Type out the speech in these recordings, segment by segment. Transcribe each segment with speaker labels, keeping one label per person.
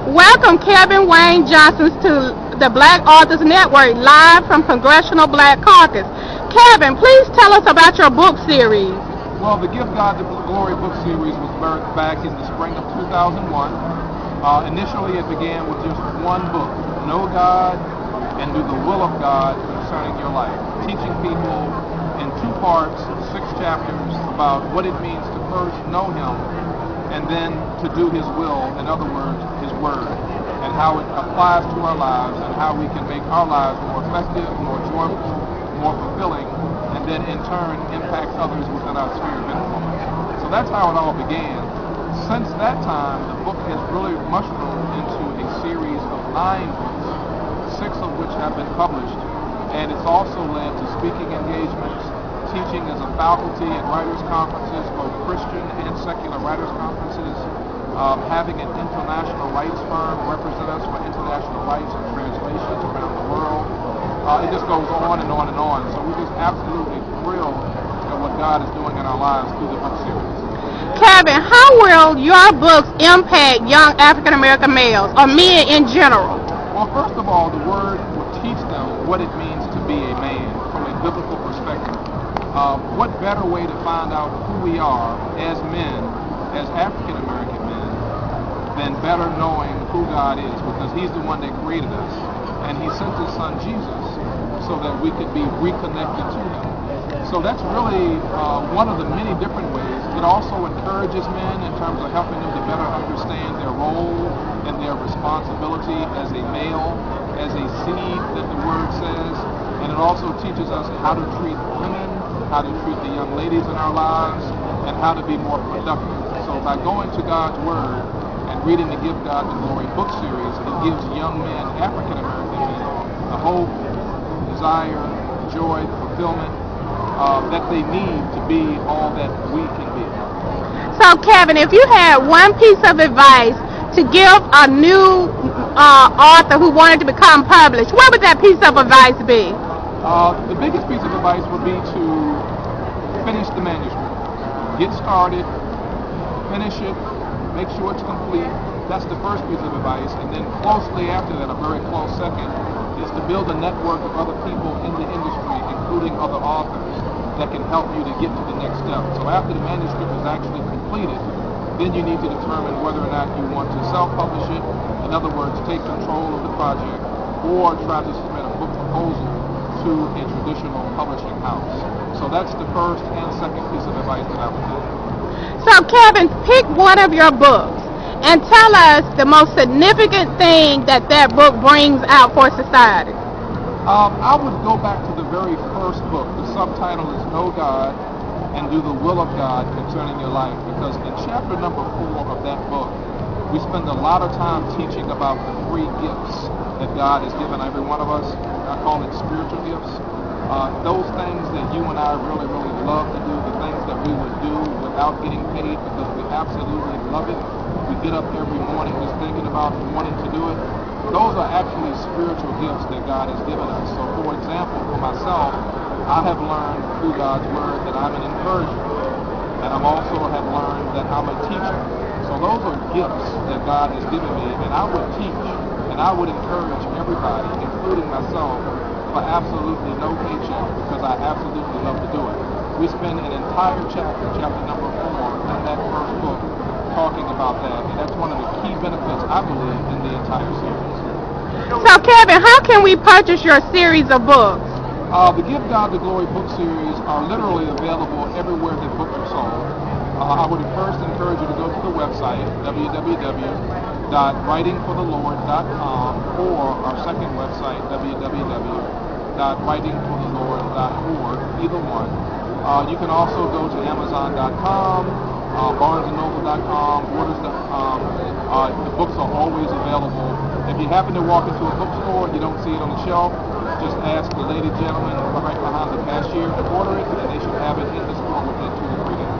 Speaker 1: Welcome Kevin Wayne Johnson to the Black Authors Network, live from Congressional Black Caucus. Kevin, please tell us about your book series.
Speaker 2: Well, the Give God the Glory book series was birthed back in the spring of 2001. Initially, it began with just one book, Know God and Do the Will of God Concerning Your Life, teaching people in two parts, 6 chapters, about what it means to first know Him and then to do His will, in other words, His Word, and how it applies to our lives and how we can make our lives more effective, more joyful, more fulfilling, and then in turn impact others within our sphere of influence. So that's how it all began. Since that time, the book has really mushroomed into a series of 9 books, 6 of which have been published, and it's also led to speaking engagements, teaching as a faculty at writers' conferences, both Christian and secular writers' conferences, having an international rights firm represent us for international rights and translations around the world. It just goes on and on and on. So we're just absolutely thrilled at what God is doing in our lives through the book series.
Speaker 1: Kevin, how will your books impact young African American males or men in general?
Speaker 2: Well, first of all, the Word will teach them what it means to be a man from a biblical perspective. What better way to find out who we are as men, as African American men, than better knowing who God is, because He's the one that created us, and He sent His Son Jesus so that we could be reconnected to Him. So that's really one of the many different ways. It also encourages men in terms of helping them to better understand their role and their responsibility as a male, as a seed that the Word says, and it also teaches us how to treat women, how to treat the young ladies in our lives, and how to be more productive. So by going to God's Word and reading the Give God the Glory book series, it gives young men, African American men, the hope, desire, joy, fulfillment that they need to be all that we can be.
Speaker 1: So Kevin, if you had one piece of advice to give a new author who wanted to become published, what would that piece of advice be?
Speaker 2: The biggest piece of advice would be to finish the manuscript. Get started, finish it, make sure it's complete. That's the first piece of advice. And then closely after that, a very close second, is to build a network of other people in the industry, including other authors, that can help you to get to the next step. So after the manuscript is actually completed, then you need to determine whether or not you want to self-publish it, in other words, take control of the project, or try to submit a book proposal to a traditional publishing house. So that's the first and second piece of advice that I would give.
Speaker 1: So Kevin, pick one of your books and tell us the most significant thing that book brings out for society.
Speaker 2: I would go back to the very first book. The subtitle is Know God and Do the Will of God Concerning Your Life, because in chapter number 4 of that book, we spend a lot of time teaching about the 3 gifts that God has given every one of us. I call it spiritual gifts. Those things that you and I really, really love to do, the things that we would do without getting paid because we absolutely love it. We get up every morning just thinking about wanting to do it. Those are actually spiritual gifts that God has given us. So for example, for myself, I have learned through God's Word that I'm an encourager. And I also have learned that I'm a teacher. So those are gifts that God has given me, and I would teach and I would encourage everybody, including myself, for absolutely no paycheck, because I absolutely love to do it. We spend an entire chapter number 4 in that first book, talking about that, and that's one of the key benefits, I believe, in the entire series.
Speaker 1: So Kevin, how can we purchase your series of books?
Speaker 2: The Give God the Glory book series are literally available everywhere that books are sold. I would first encourage you to go to the website, www.writingforthelord.com, or our second website, www.writingforthelord.org, either one. You can also go to Amazon.com, BarnesandNoble.com, Borders.com. The books are always available. If you happen to walk into a bookstore and you don't see it on the shelf, just ask the lady, gentleman right behind the cashier to order it, and they should have it in the store within 2 to 3 days.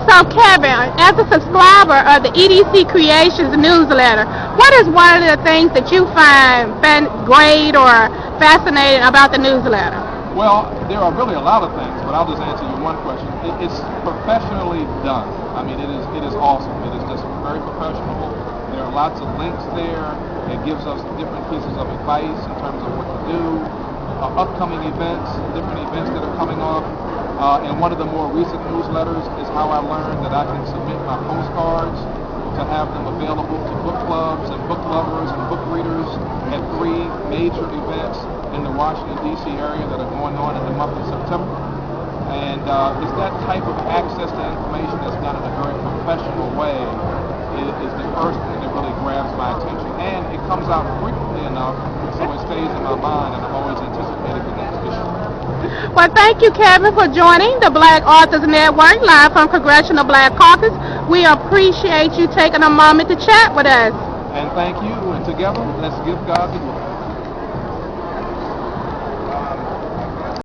Speaker 1: So Kevin, as a subscriber of the EDC Creations newsletter, what is one of the things that you find great or fascinating about the newsletter?
Speaker 2: Well, there are really a lot of things, but I'll just answer you one question. It's professionally done. I mean, it is awesome. It is just very professional. There are lots of links there. It gives us different pieces of advice in terms of what to do, upcoming events, different events that are coming up. And one of the more recent newsletters is how I learned that I can submit my postcards to have them available to book clubs and book lovers and book readers at 3 major events in the Washington, D.C. area that are going on in the month of September. And it's that type of access to information that's done in a very professional way is the first thing that really grabs my attention. And it comes out frequently enough so it stays in my mind and I'm always anticipating the next issue.
Speaker 1: Well, thank you, Kevin, for joining the Black Authors Network live from Congressional Black Caucus. We appreciate you taking a moment to chat with us.
Speaker 2: And thank you. And together, let's give God the glory.